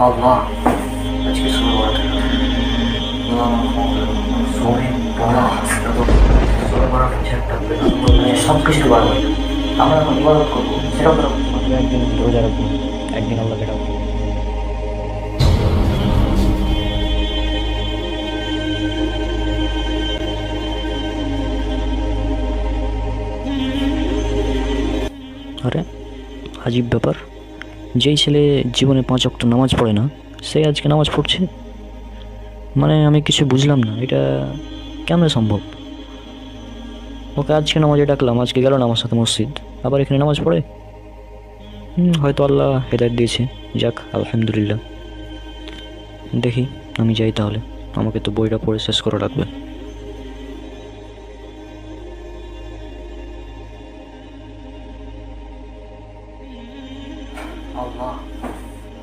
আল্লাহ আজকে শুরু করাতে সব কিছুকে বাড়াবো। আমরা এখন ইবাদত করবো, সেটাও তো একদিন রোজা রাখবো, একদিন আল্লাহকে ডাকবো। আরে আজীব ব্যাপার, যেই ছেলে জীবনে 5 ওয়াক্ত নামাজ পড়ে না, সে আজকে নামাজ পড়ছে। মানে আমি কিছু বুঝলাম না, এটা কেমন সম্ভব? ওকে আজকে নামাজে ডাকলাম, আজকে গেল না আমার সাথে মসজিদ, আবার এখানে নামাজ পড়ে। হয়তো আল্লাহ হেদায়েত দিয়েছে, যাক আলহামদুলিল্লাহ। দেখি আমি যাই তাহলে, আমাকে তো বইটা পড়ে শেষ করা লাগবে। আল্লাহ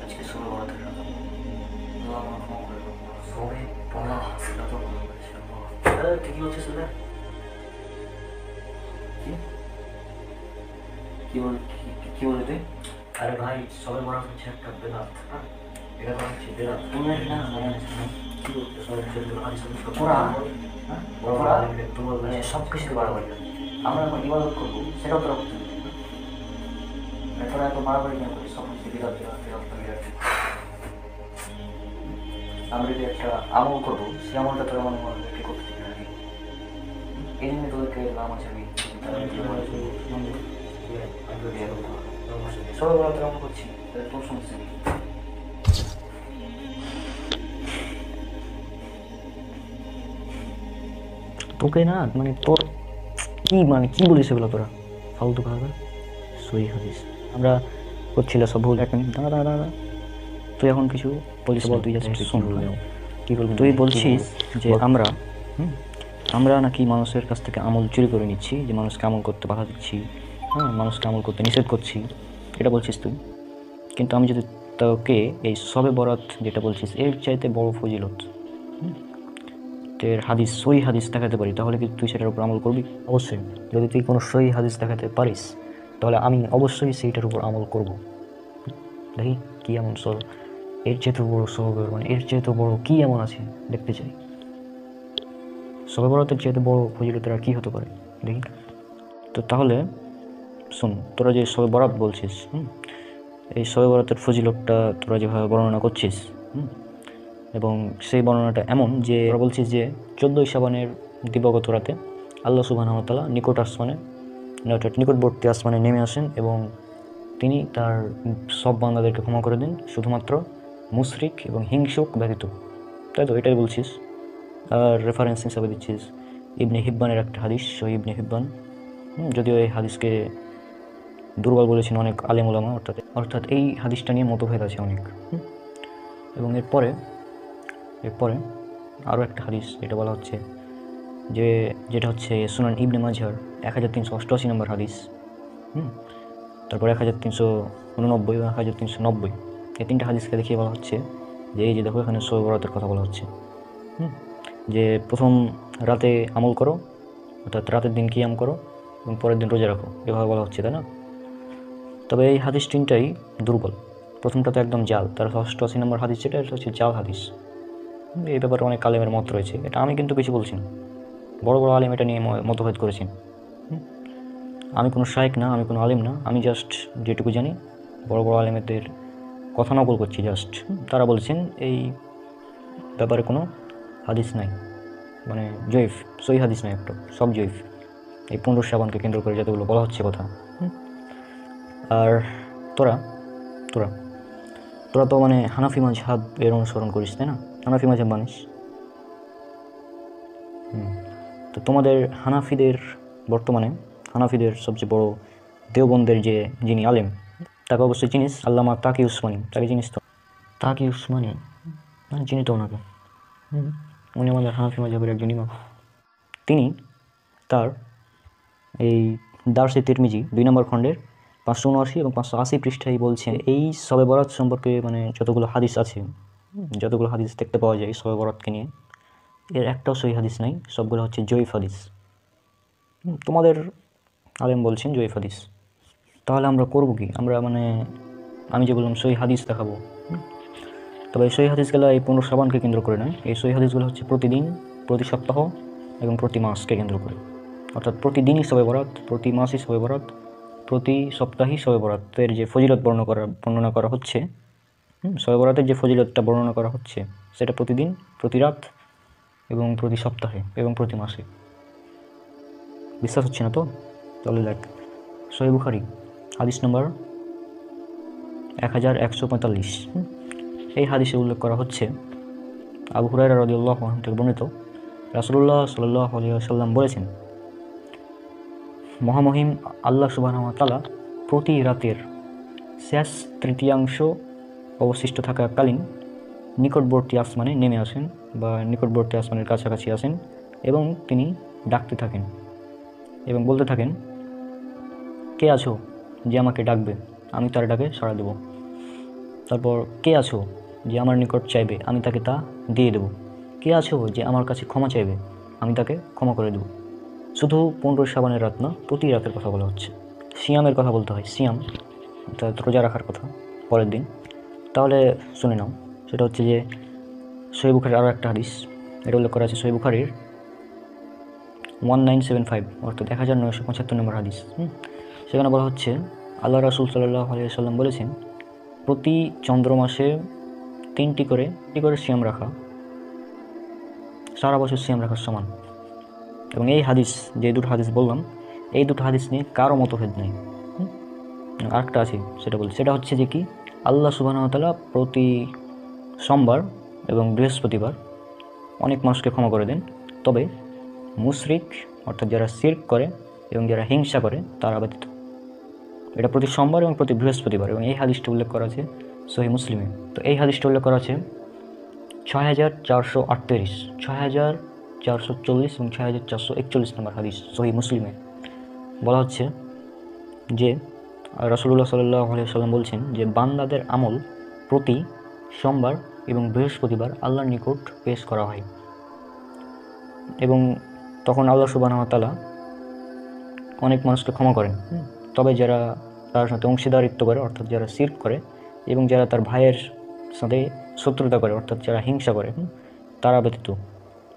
আজকে শুরু করাতে ঠিকই হচ্ছে স্যার। কি বলে তুই? আরে ভাই, সবে বড় হচ্ছে একটা বেদাত। এটা তো হচ্ছে বেদাত। তুমি না কি বলতে সব কিছুকে বাড়াবাড়ি। আমরা এখন ইবাদত করবো, সেটাও তোরা করতে দিবি না। তোরা এত বাড়াবাড়ি কেন করিস? সব কিছু বিরাট বিরাট বিরাট বিরাট। আমরা যদি একটা আমল করবো, সেই আমলটা তোরা মনে মনে করতে দিবি না। এই জন্য তোদেরকে নামাজ আমি সবাই বলা তোরা আমল করছি, তোর সমস্যা নেই। তোকে না মানে তোর কি বলিস এগুলো তোরা ফালতু কথা। সহি হাদিস আমরা করছিল সব ভুল। এক মিনিট দাঁড়া দাঁড়া দাঁড়া, তুই এখন কিছু বলিস বল, তুই জাস্ট শোন। কি বলবি? তুই বলছিস যে আমরা নাকি মানুষের কাছ থেকে আমল চুরি করে নিচ্ছি, যে মানুষকে আমল করতে বাধা দিচ্ছি, মানুষকে আমল করতে নিষেধ করছি, এটা বলছিস তুই। কিন্তু আমি যদি তোকে এই সবে বরাত যেটা বলছিস এর চাইতে বড় ফজিলত এর হাদিস, সহি হাদিস দেখাতে পারি, তাহলে কি তুই সেটার উপর আমল করবি? অবশ্যই। যদি তুই কোনো সহি হাদিস দেখাতে পারিস, তাহলে আমি অবশ্যই সেইটার উপর আমল করব। দেখি কি এমন সব এর চেয়ে তো বড় সবের, মানে এর চেয়ে তো বড় কি এমন আছে দেখতে চাই। সবে বরাতের চেয়ে বড় ফজিলতের আর কি হতে পারে দেখি। তো তাহলে শোন, তোরা যে সবে বরাত বলছিস, এই সবে বরাতের ফজিলতটা তোরা যেভাবে বর্ণনা করছিস, এবং সেই বর্ণনাটা এমন যে তোরা বলছিস যে 14ই শাবানের দিবাগত রাতে আল্লাহ সুবহানাহু ওয়া তাআলা নিকটবর্তী আসমানে নেমে আসেন এবং তিনি তার সব বান্দাদেরকে ক্ষমা করে দেন, শুধুমাত্র মুশরিক এবং হিংসুক ব্যতীত। তাই তো, এটাই বলছিস। আর রেফারেন্স হিসাবে দিচ্ছিস ইবনে হিব্বানের একটা হাদিস, সহিহ ইবনে হিব্বান। যদিও এই হাদিসকে দুর্বল বলেছেন অনেক আলেম ওলামা, অর্থাৎ এই হাদিসটা নিয়ে মতভেদ আছে অনেক। এবং এরপরে আরও একটা হাদিস যেটা বলা হচ্ছে যেটা হচ্ছে সুনান ইবনে মাজার 1388 নম্বর হাদিস, তারপর 1389 এবং 1390, এই 3টা হাদিসকে দেখিয়ে বলা হচ্ছে যে এই যে দেখো এখানে শবে বরাতের কথা বলা হচ্ছে, যে প্রথম রাতে আমল করো, অর্থাৎ রাতের দিন কিয়াম করো এবং পরের দিন রোজা রাখো, এভাবে বলা হচ্ছে, তাই না? তবে এই হাদিস 3টাই দুর্বল। প্রথমটা তো একদম জাল, তার 88 নম্বর হাদিস যেটা, এটা হচ্ছে জাল হাদিস। এই ব্যাপারে অনেক আলেমের মত রয়েছে, এটা আমি কিন্তু কিছু বলছি না, বড় বড় আলেম এটা নিয়ে মতভেদ করেছেন। আমি কোনো শায়েখ না, আমি কোনো আলেম না, আমি জাস্ট যেটুকু জানি বড় বড় আলেমদের কথা নকল করছি জাস্ট। তারা বলছেন এই ব্যাপারে কোনো হাদিস নাই, মানে জয়ীফ, সহি হাদিস নাই, একটা সব জয়ীফ, এই 15 শাবানকে কেন্দ্র করে যতগুলো বলা হচ্ছে কথা। আর তোরা তোরা তোরা তো মানে হানাফি মাযহাব এর অনুসরণ করিস, তাই না? হানাফি মাযহাব মানিস। তো তোমাদের বর্তমানে হানাফিদের সবচেয়ে বড় দেওবন্দের যিনি আলেম, তাকে অবশ্যই চিনিস, আল্লামা তাকি উসমানী। তাকে চিনিস তো? তাকি উসমানী চিনি তো ওনাকে। উনি আমাদের হানাফি মাযহাবের একজন ইমাম। তিনি তার এই দারসে তিরমিজি 2 নম্বর খণ্ডের 579 এবং 580 পৃষ্ঠায় বলছেন এই শবে বরাত সম্পর্কে, মানে যতগুলো হাদিস আছে, যতগুলো হাদিস দেখতে পাওয়া যায় শবে বরাতকে নিয়ে, এর একটাও সহি হাদিস নাই, সবগুলো হচ্ছে জয়ীফ হাদিস। তোমাদের আলেম বলছেন জয়ীফ হাদিস। তাহলে আমরা করবো কি? আমরা মানে আমি যে বললাম সহি হাদিস দেখাবো, তবে এই সহি হাদিসগুলো এই 15 শ্রাবণকে কেন্দ্র করে নয়, এই সহি হাদিসগুলো হচ্ছে প্রতিদিন, প্রতি সপ্তাহ এবং প্রতি মাসকে কেন্দ্র করে। অর্থাৎ প্রতিদিনই শবে বরাত, প্রতি মাসই শবে বরাত, প্রতি সপ্তাহেই শবে বরাতের যে ফজিলত বর্ণনা করা হচ্ছে, শবে বরাতের যে ফজিলতটা বর্ণনা করা হচ্ছে সেটা প্রতিদিন, প্রতি রাত এবং প্রতি সপ্তাহে এবং প্রতি মাসে। বিশ্বাস হচ্ছে না তো? তাহলে দেখ, সহিহ বুখারী হাদিস নম্বর 1145। এই হাদিসে উল্লেখ করা হচ্ছে, আবু হুরায়রা রাদিয়াল্লাহু আনহু থেকে বর্ণিত, রাসূলুল্লাহ সাল্লাল্লাহু আলাইহি ওয়াসাল্লাম বলেছেন, মহামহিম আল্লাহ সুবহানাহু ওয়া তাআলা প্রতি রাতের শেষ তৃতীয়াংশ অবশিষ্ট থাকাকালীন নিকটবর্তী আসমানে নেমে আসেন বা নিকটবর্তী আসমানের কাছাকাছি আসেন এবং তিনি ডাকতে থাকেন এবং বলতে থাকেন, কে আছো যে আমাকে ডাকবে, আমি তার ডাকে সাড়া দেব। তারপর, কে আছো যে আমার নিকট চাইবে, আমি তাকে তা দিয়ে দেব। কে আছো যে আমার কাছে ক্ষমা চাইবে, আমি তাকে ক্ষমা করে দেব। শুধু 15 শ্রাবণের রাত না, প্রতি রাতের কথা বলা হচ্ছে। সিয়ামের কথা বলতে হয়, সিয়াম অর্থাৎ রোজা রাখার কথা পরের দিন। তাহলে শুনে নাও, সেটা হচ্ছে যে সহিহ বুখারীর আরও একটা হাদিস, এটা উল্লেখ করা আছে সহিহ বুখারীর 1975 অর্থাৎ 1975 নম্বর হাদিস। সেখানে বলা হচ্ছে, আল্লাহ রাসূল সাল্লাল্লাহু আলাইহি ওয়াসাল্লাম বলেছেন, প্রতি চন্দ্র মাসে 3টি করে সিয়াম রাখা সারা বছর সিয়াম রাখার সমান। এবং এই হাদিস, যে দুটো হাদিস বললাম, এই দুটো হাদিস নিয়ে কারো মতভেদ নেই। আরেকটা আছে, সেটা বলি, সেটা হচ্ছে যে কি, আল্লাহ সুবহানাহু ওয়া তাআলা প্রতি সোমবার এবং বৃহস্পতিবার অনেক মানুষকে ক্ষমা করে দেন, তবে মুশরিক অর্থাৎ যারা শিরক করে এবং যারা হিংসা করে তারা ব্যতীত। এটা প্রতি সোমবার এবং প্রতি বৃহস্পতিবার, এবং এই হাদিসটা উল্লেখ করা আছে সহিহ মুসলিমে। তো এই হাদিসটা উল্লেখ করা আছে 6438, 6440 এবং 6441 নম্বর হাদিস সহিহ মুসলিমে। বলা হচ্ছে যে রাসূলুল্লাহ সাল্লাল্লাহু আলাইহি ওয়াসাল্লাম বলছেন যে বান্দাদের আমল প্রতি সোমবার এবং বৃহস্পতিবার আল্লাহর নিকট পেশ করা হয়, এবং তখন আল্লাহ সুবহানাহু ওয়া তাআলা অনেক মানুষকে ক্ষমা করেন, তবে যারা তার সাথে অংশীদারিত্ব করে অর্থাৎ যারা শিরক করে এবং যারা তার ভাইয়ের সাথে শত্রুতা করে অর্থাৎ যারা হিংসা করে তারা ব্যতীত,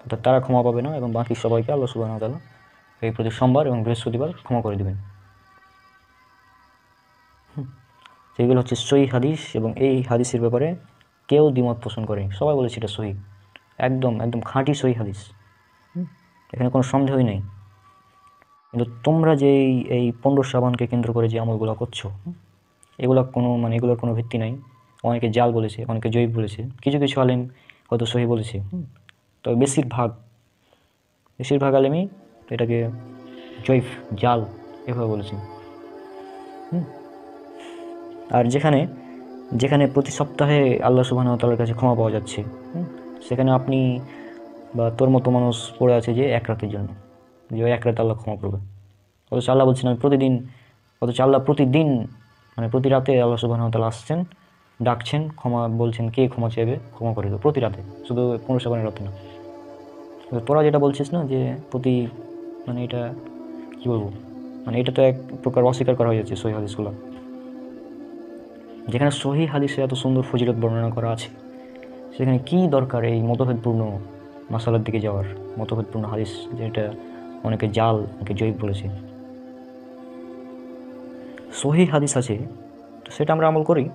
অর্থাৎ তারা ক্ষমা পাবে না, এবং বাকি সবাইকে আল্লাহ সুবহানাহু ওয়া তাআলা এই প্রতি সোমবার এবং বৃহস্পতিবার ক্ষমা করে দেবেন। এইগুলো হচ্ছে সহিহ হাদিস, এবং এই হাদিসের ব্যাপারে কেউ দ্বিমত পোষণ করে, সবাই বলেছে এটা সহিহ, একদম একদম খাঁটি সহিহ হাদিস, এখানে কোনো সন্দেহই নেই। কিন্তু তোমরা যে এই 15 শ্রাবণকে কেন্দ্র করে যে আমলগুলো করছো, এগুলোর কোনো ভিত্তি নাই। অনেকে জাল বলেছে, অনেকে জয়ীফ বলেছে, কিছু কিছু আলেম হয়তো সহিহ বলেছে, তবে বেশিরভাগ আলেমই এটাকে জয়ীফ, জাল এভাবে বলেছে। আর যেখানে প্রতি সপ্তাহে আল্লাহ সুবহানাহু ওয়া তাআলার কাছে ক্ষমা পাওয়া যাচ্ছে, সেখানে আপনি বা তোর মতো মানুষ পড়ে আছে যে এক রাতের জন্য, যে এক রাতে আল্লাহ ক্ষমা করবে। অথচ আল্লাহ বলছেন আমি প্রতিদিন, আল্লাহ প্রতিদিন মানে প্রতি রাতে আল্লাহ সুবহানাহু ওয়া তাআলা আসছেন, ডাকছেন, ক্ষমা বলছেন, কে ক্ষমা চাইবে ক্ষমা করে দেবো, প্রতি রাতে, শুধু 15 শ্রাবণের রাতে না। তোরা যেটা বলছিস না যে প্রতি, মানে এটা কী বলবো, মানে এটা তো এক প্রকার অস্বীকার করা হয়ে যাচ্ছে সহিহ হাদিসগুলো। যেখানে সহিহ হাদিসে এত সুন্দর ফজিলত বর্ণনা করা আছে, সেখানে কী দরকার এই মতভেদপূর্ণ মাসালার দিকে যাওয়ার, মতভেদপূর্ণ হাদিস যেটা অনেকে জাল, অনেকে জয়ীফ বলেছে। সহিহ হাদিস আছে, তো সেটা আমরা আমল করি।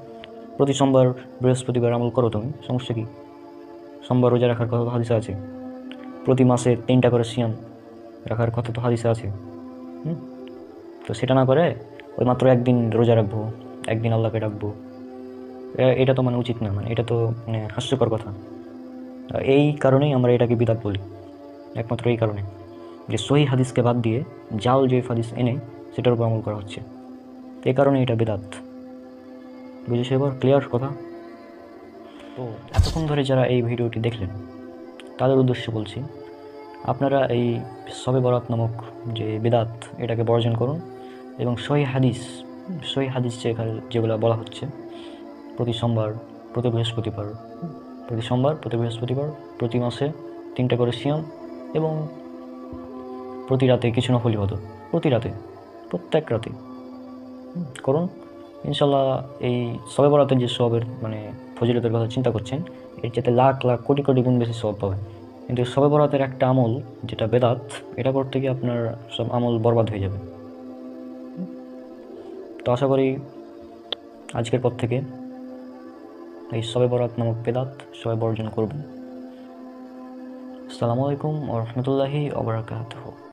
প্রতি সোমবার বৃহস্পতিবার আমল করো তুমি, সমস্যা কী? সোমবার রোজা রাখার কথা তো হাদিসে আছে, প্রতি মাসে 3টা করে সিয়াম রাখার কথা তো হাদিসে আছে। তো সেটা না করে ওই মাত্র একদিন রোজা রাখবো, একদিন আল্লাহকে ডাকবো, এটা তো মানে উচিত না, মানে এটা তো মানে হাস্যকর কথা। এই কারণেই আমরা এটাকে বিদআত বলি, একমাত্র এই কারণে যে সহিহ হাদিসকে বাদ দিয়ে জাল জয়ীফ হাদিস এনে সেটার উপর আমল করা হচ্ছে, এই কারণে এটা বিদআত। বুঝেছো এবার ক্লিয়ার কথা? তো এতক্ষণ ধরে যারা এই ভিডিওটি দেখলেন তাদের উদ্দেশ্যে বলছি, আপনারা এই শবে বরাত নামক যে বিদআত এটাকে বর্জন করুন, এবং সহিহ হাদিস যেগুলো বলা হচ্ছে প্রতি সোমবার, প্রতি বৃহস্পতিবার, প্রতি মাসে 3টা করে সিয়াম, এবং প্রতি রাতে কিছু নফল ইবাদত, প্রতি রাতে, প্রত্যেক রাতে করুন, ইনশাল্লাহ এই সবে বরাতের যে সবের মানে ফজিলতের কথা চিন্তা করছেন, এর চেয়ে লাখ লাখ কোটি কোটি গুণ বেশি সব পাবেন। কিন্তু সবে বরাতের একটা আমল যেটা বেদাত, এটা করতে গিয়ে আপনার সব আমল বরবাদ হয়ে যাবে। তো আশা করি আজকের পর থেকে এই সবে বরাত নামক বেদাত সবাই বর্জন করবেন। আসসালামু আলাইকুম ওয়া রাহমাতুল্লাহি ওয়া বারাকাতুহু।